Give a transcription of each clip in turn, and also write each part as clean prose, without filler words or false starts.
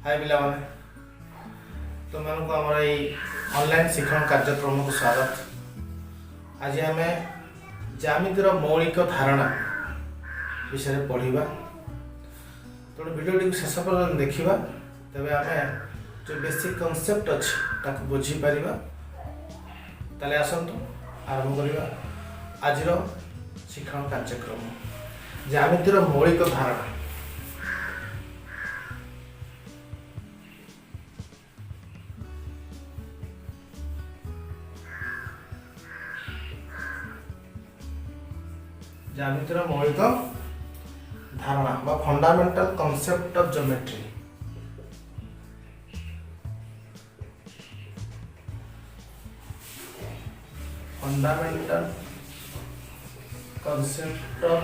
हाय पिला माने तुम को आम ऑनलाइन शिक्षण कार्यक्रम को स्वागत। आज आम ज्यामितिर मौलिक धारणा विषय पढ़ा तेणु भिडियो शेष पर्यटन देखा तेज आम जो बेसिक कनसेप्ट अच्छी बुझीपर। ताले आसतु आरंभ करवा आज शिक्षण कार्यक्रम ज्यामितिर मौलिक धारणा। ज्यामितिर मौलिक धारणा बा fundamental concept of geometry. Fundamental concept of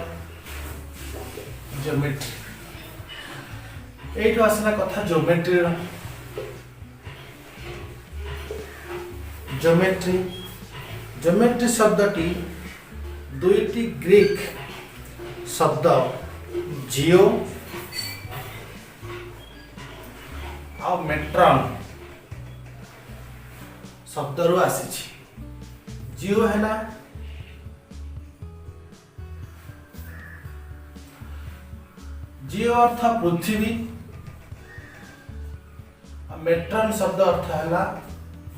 geometry एठो आसला कथा ज्योमेट्री। ज्योमेट्री ज्योमेट्री शब्दटी दुईटी ग्रीक शब्द जिओ और मेट्रॉन शब्द रु आसी। जिओ है ना जिओ अर्थ पृथ्वी, मेट्रॉन शब्द अर्थ है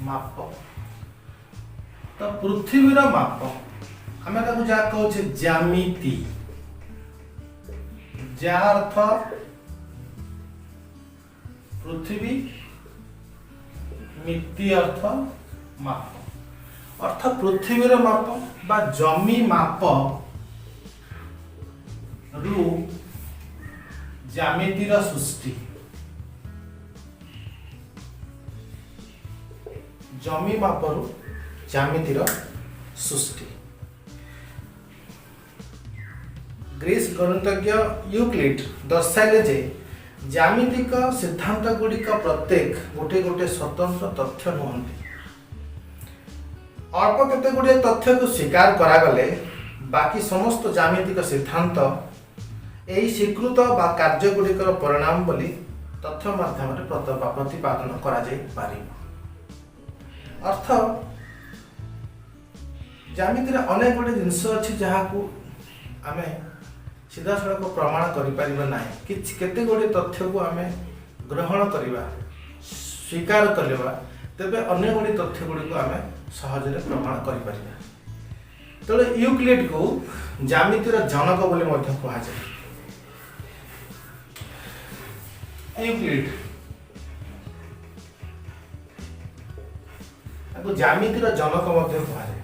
माप। तो पृथ्वीर माप आम जहाँ कहे ज्यामिति, जा अर्थ पृथ्वी, मिति अर्थ माप। अर्थ पृथ्वीर माप बा जमी माप रु ज्यामितिर सृष्टि। जमी माप रु ज्यामितिर सृष्टि। ग्रीस गणितज्ञ यूक्लिड दर्शाइले जे ज्यामितिक सिद्धांत गुड़िक प्रत्येक गोटे गोटे स्वतंत्र तथ्य नुहति। अल्प केते गुड़े तथ्य को स्वीकार करागले बाकी समस्त ज्यामितिक सिद्धांत यही स्वीकृत बा कार्य गुड़िकर परिणाम बोली तथ्य माध्यम प्रतिपादन करा जाय पारिबो। अर्थ ज्यामितिर अनेक गुड़े जिनस अच्छी जहाँ को आम सीधा सड़क प्रमाण करें केते गुड़े तथ्य को आम ग्रहण करवा स्वीकार करवा तेबे अन्य गुड़ी तथ्य गुड़ी को आम सहजरे प्रमाण करें। तेणु यूक्लिड को ज्यामितिर जनक बोली कहा जाए। यूक्लिड ज्यामितिर जनक कहा जाए।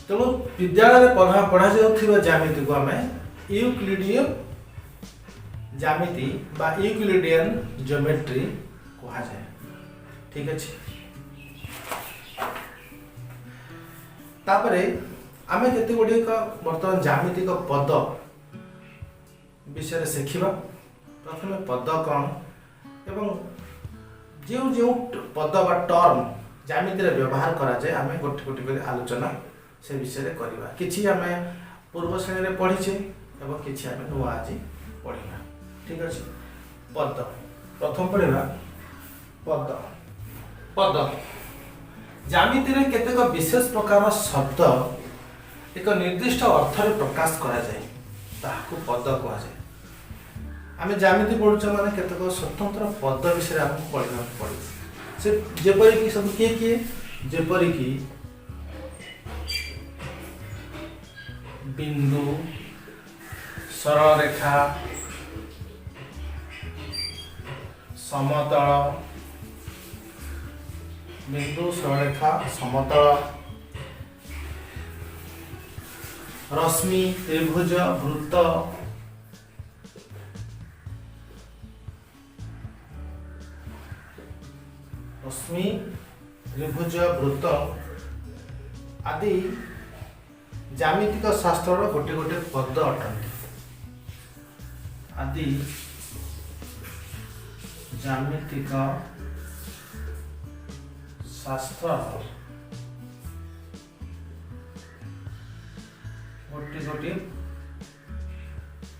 तेणु विद्यालय पढ़ा जाउथिबा ज्यामिति को आम यूक्लिडियन ज्यामिति बा यूक्लिडियन ज्योमेट्री कहा जाए। ठीक अच्छे। तापरे आम केते गुडी वर्तमान ज्यामितिक पद विषय शिखिबा। प्रथम पद कौन एवं जो जो पद बा टर्म ज्यामिति व्यवहार करा जाए आम गोटे गोटे कर आलोचना से विषय करवा। किछि आम पूर्व श्रेणी में पढ़ीचे एवं किछि आम नुआ आज पढ़ा। ठीक अच्छे। पद प्रथम पढ़ा पद। पद ज्यामिति केतेक विशेष प्रकार शब्द एक निर्दिष्ट अर्थ में प्रकाश करा जाए ताहाको पद कहा जाए। आम ज्यामिति पढ़ुचे माने केतेक स्वतंत्र पद विषय आमको पढ़ा पड़े से जेपरिक सब किए किए जेपरिक बिंदु, सरल रेखा, समतल, बिंदु, सरल रेखा, समतल, रश्मि, त्रिभुज, वृत्त, रश्मि, त्रिभुज, वृत्त आदि ज्यामितिक शास्त्र गोटे गोटे पद अटंती। आदि ज्यामितिक शास्त्र गोटे गोटे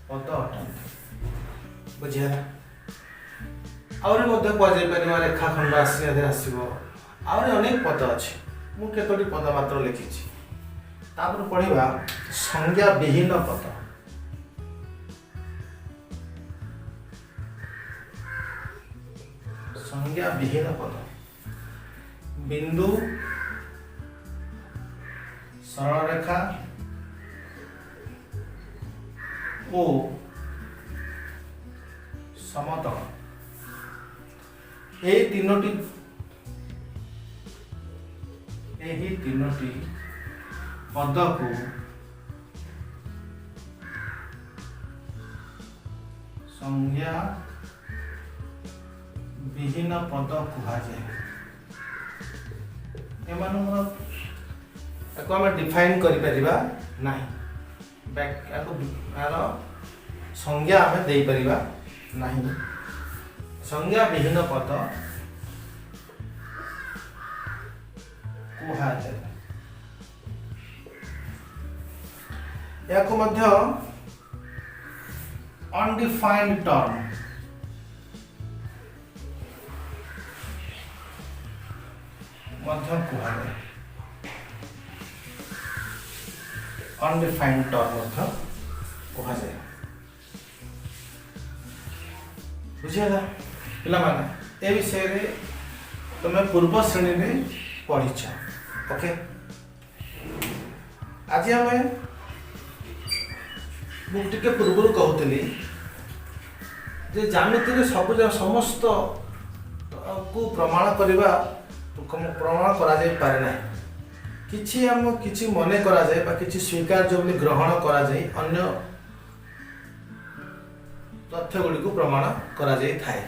पद अटंती। बुझे आहुरी मध्य कहुपर रेखाखंड आसो आहरी अनेक पद अच्छे मु केतोटी पद मात्र लिखी तापर पढ़ा संज्ञा विहीन पद संज्ञा विहीन पद बिंदु सरल रेखा ओ समतल यही तीनोटी पद को संज्ञा विहीन पद कहुए आम डिफाइन कर संज्ञा आम दे पारिबा नहीं संज्ञा विहीन पद कहुए या अनडिफाइंड टर्म कहुए अनडिफाइंड टर्म कहुए बुझीगला पे विषय रे तुम पूर्व श्रेणी में पढ़ीच ओके आज आम मुझे पूर्व कहती जे ज्यामिति सब समस्त को प्रमाण करने प्रमाण करा जाय पारे ना किछि हम किछि मने करा जाय बा किछि स्वीकार्य बोली ग्रहण करा जाय अन्य तथ्य गुड़ी को प्रमाण करा जाय थाए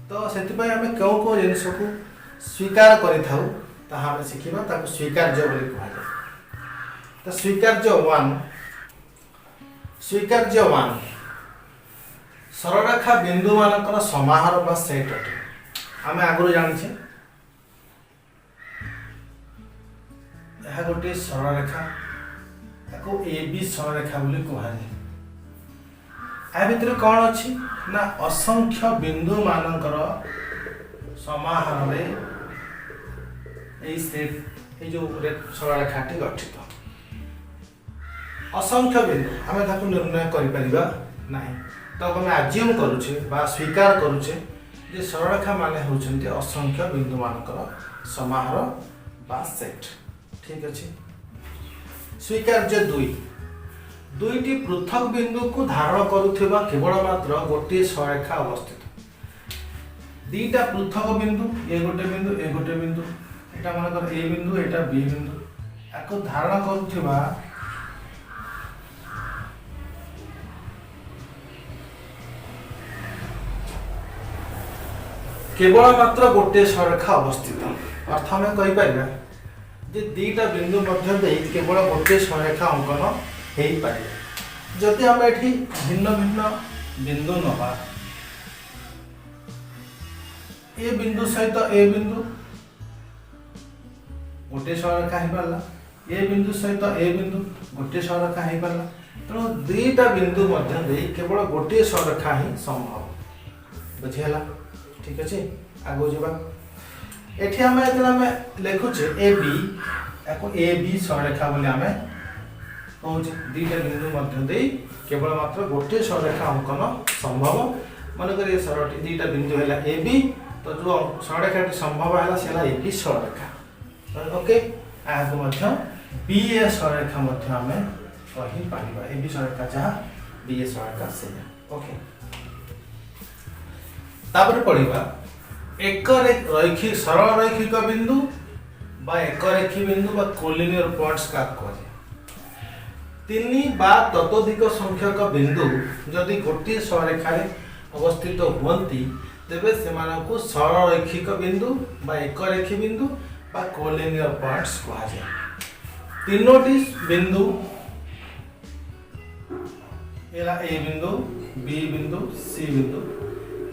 तो से आम क्यों कौ जिन को स्वीकार कर शिखा स्वीकार्य बोली कहुए तो स्वीकार्य वन सरलरेखा बिंदु मानकर समाहार बा सेट अटे आम आगु जाने यह गोटे सरलरेखा ए बी सरलरेखा बोली कहुए या भितर कौन अच्छी ना असंख्य बिंदु मानकर समाहार सेट जो सरलरेखाटी गठित असंख्य बिंदु आम निर्णय कर तो आम आज्यूम करुचे बा स्वीकार करुचे जे सरलरेखा माने होउछन्ते असंख्य बिंदु मानकर समाहार बा सेट ठीक अच्छे स्वीकार्य दुईटी पृथक बिंदु को धारण करुवा केवल मात्र गोटे सरलरेखा अवस्थित दीटा पृथक बिंदु ये गोटे बिंदु एटा मानकर ए बिंदु एटा बी बिंदु याको धारण करुवा केवल मात्र गोटे सरलरेखा अवस्थित अर्थ आम कहीपर जे दीटा बिंदु मध्य केवल गोटे सरलरेखा अंकन हो पारे जदि आम एठी भिन्न भिन्न बिंदु नवा ए बिंदु सहित ए बिंदु गोटे सरलरेखा हो पारला ए बिंदु सहित ए बिंदु गोटे सरलरेखा हो पारला तेणु दुईटा बिंदु मध्य केवल गोटे सरलरेखा ही संभव बुझीगला ठीक अच्छे आगो जावा एठी आम लिखुचे ए बी सरलरेखा बोली आम कहूँ दीटा बिंदु मध्य केवल मात्र गोटे सरलरेखा अंकन संभव मनकर सरल दीटा बिंदु है ए बी तो जो सरलरेखा संभव है सी ए बी सरलरेखा ओके आगे बी ए सरलरेखा आम कहीपर ए बी सरलरेखा जहाँ बी ए सरलरेखा से ओके तापर पढ़ा एक रैखिक सरल रैखिक बिंदु बा एक रेखी बिंदु बा कोलिनियर पॉइंट्स का कहे तीन बा ततोधिक संख्यक बिंदु जदि गोटे सरलरेखा अवस्थित हुवंती तेबे सेमानकु सरल रैखिक बिंदु बा एक रेखी बिंदु बा कोलिनियर पॉइंट्स कहा तीनोटी बिंदु एला ए बिंदु बी बिंदु सी बिंदु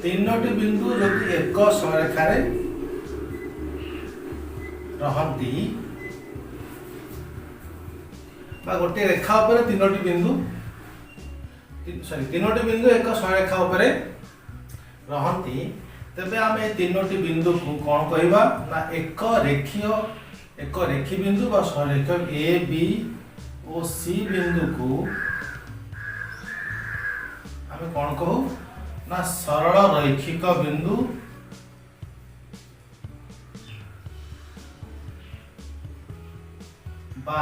तीनोटी बिंदु जदि एक सरलरेखा रहती बा गोटे रेखा उपरे तीनोटी बिंदु तीनोटी बिंदु एक सरलरेखा उपरे रहती तेबे आम ए तीनोटी बिंदु को कौन कहवा ना एक रेखी बिंदु बा सररेख ए बी और सी बिंदु को आम कौन कहू ना सरल रैखिक बिंदु बा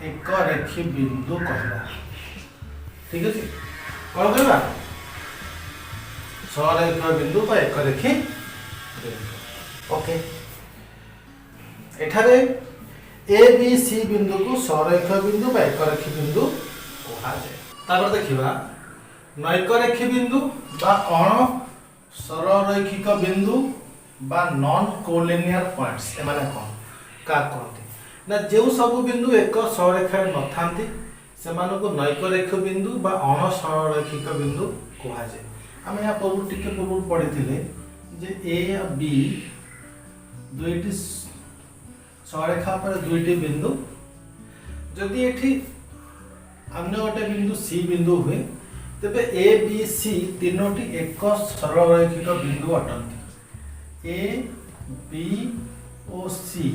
एक रेखी बिंदु कहला। ठीक है कौन कहवा सररेख बिंदु बा एक रेखी बिंदु। ओके एठारे ए बी सी बिंदु को सररेख बिंदु बा एक रेखी बिंदु कहा जाए। तापर देखिबा नैक रेखी बिंदु बा अण सररैखिक बिंदु बा नॉन कोलिनियर पॉइंट्स एमाने कौन का कहते ना जो सब बिंदु एक सररेखा न थांती सेमानको नैक रेख बिंदु बा अण सररैखिक बिंदु कहा जाए। आम या पूर्व टिके पूर्व पढ़ी जे ए और बी दुईटी सररेखा पर दुईटी बिंदु जदि एठी अन्य गोटे बिंदु सी बिंदु हुए तेबे ए बी सी तीनोटी एक सररैखिक बिंदु अटंती। ए बी और सी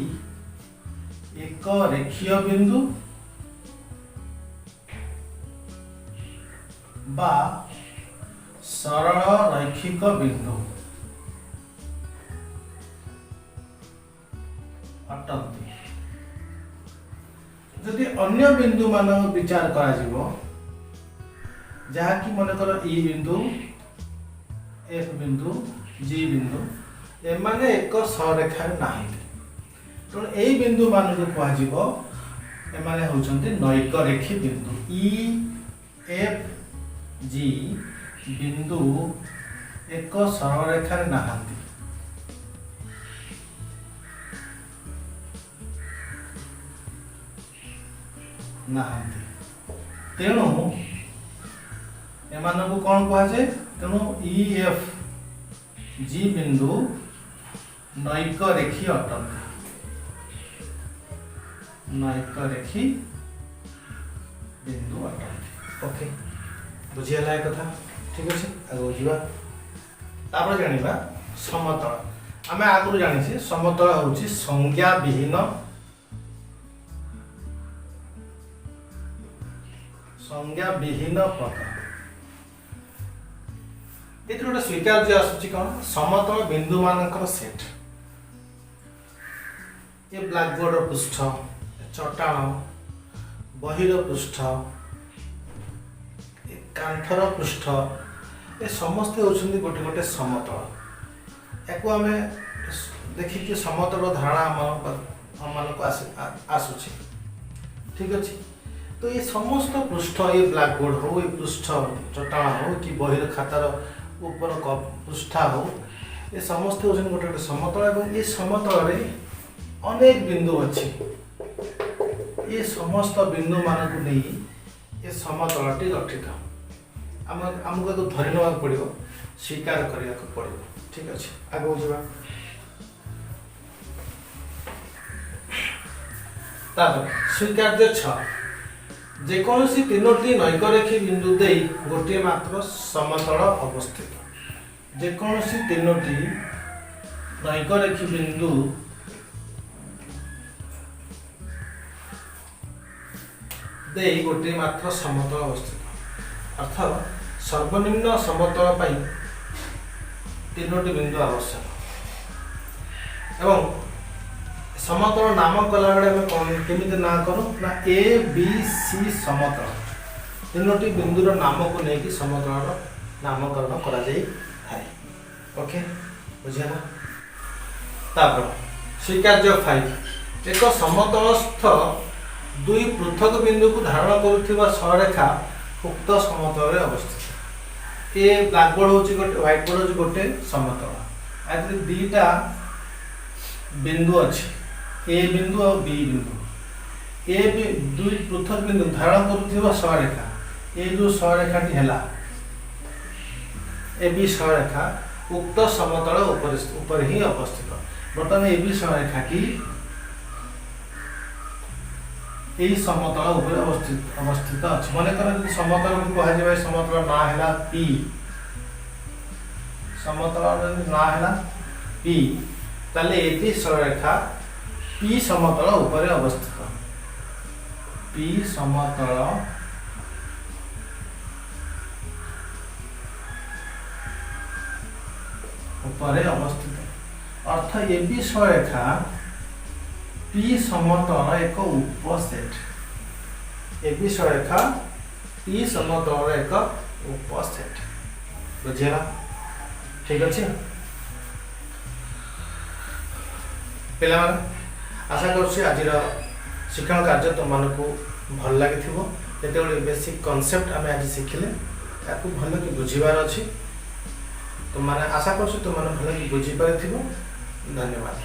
एक रेखीय बिंदु बा सरल रैखिक बिंदु अटंती। जदि अन्य बिंदु मान विचार करा जीवो जहाँकि मनकर ई बिंदु एफ बिंदु जी बिंदु एमाने एक सररेखा नहीं तेणु यही बिंदु मान को कह एमाने होचंती नैक रेखी बिंदु। ई एफ जी बिंदु एक सररेखा नहांती तेणु एमानकु कौन कह जाए तेणु ई एफ जी बिंदु नैक रेखी अटंती नैक रेखी बिंदु अटंती। ओके बुझीगला कथा ठीक अच्छे आगे बुझा तापर जानिबा समतल। आमे आगु जानिछे समतल होची संज्ञा विहीन पद। ये गोटे स्वीकार्य आसुची कौन समतल बिंदु मानकर सेट। ये ब्लैकबोर्ड पृष्ठ चट्टाण बहिर पृष्ठ कांथर पृष्ठ ये समस्ते होचंदी गोटे गोटे समतल। याको आम देखिए समतल धारणा आम आसुची ठीक अच्छे। तो ये समस्त पृष्ठ ये ब्लैकबोर्ड हो ये पृष्ठ चट्टाण हो कि बहिर खातार ऊपर पृष्ठा हो ये समस्त होचंदी गोटे गोटे समतल एवं ये समतल रे अनेक बिंदु अच्छी। ये समस्त बिंदु मान को नहीं ये समतलटी गठित आमको धरी ना पड़ो स्वीकार करने को पड़ो ठीक अच्छे आगे जावा। स्वीकार्य जेकोसी तीनोटी नैक रेखी बिंदु दे गोटे मात्र समतल अवस्थित। जेकोसी तीनोटी नैक रेखी बिंदु दे गोटे मात्र समतल अवस्थित अर्थात सर्वनिम्न समतल पाई तीनोटी बिंदु आवश्यक। एवं समतल नाम कला बेले कौन केमिति ना करूँ ना ए बी सी समतल तीनोटी बिंदुर नाम को लेकिन समतल नामकरण करा जाई थाए। ओके बुझिया तापर स्वीकार्य 5 एक समतलस्थ दुई पृथक बिंदु को धारण करुवा सररेखा उक्त समतल अवस्थित। ये ब्लैकबोर्ड होची गोटे व्हाइट बोर्ड होची गोटे समतल आदि दीटा बिंदु अच्छे ए बिंदु और बी बिंदु। ए दुई पृथक बिंदु धारण करुवा सररेखा ए जो सररेखाटी है ए बी सररेखा उक्त समतल ऊपर ही अवस्थित। बर्तमान ए बी सररेखा की यही समतल ऊपर अवस्थित अच्छे मन कर समतल को कह समतल ना है पी समतल ना है पी ताले एबी सरलरेखा पी समतल ऊपर अवस्थित पी समतल ऊपर अवस्थित अर्थ एबी सरलरेखा पी समतल एक उपसेट एबी सरलरेखा पी समतल एक उपसेट बुझेगा ठीक अच्छे पे आशा कर आज शिक्षण कार्य तुम मानक भल लगी जो बेसिक कॉन्सेप्ट आम आज शिखिले या भल कि बुझार अच्छी तुम मैंने आशा कर तुम भल कि बुझीपार धन्यवाद।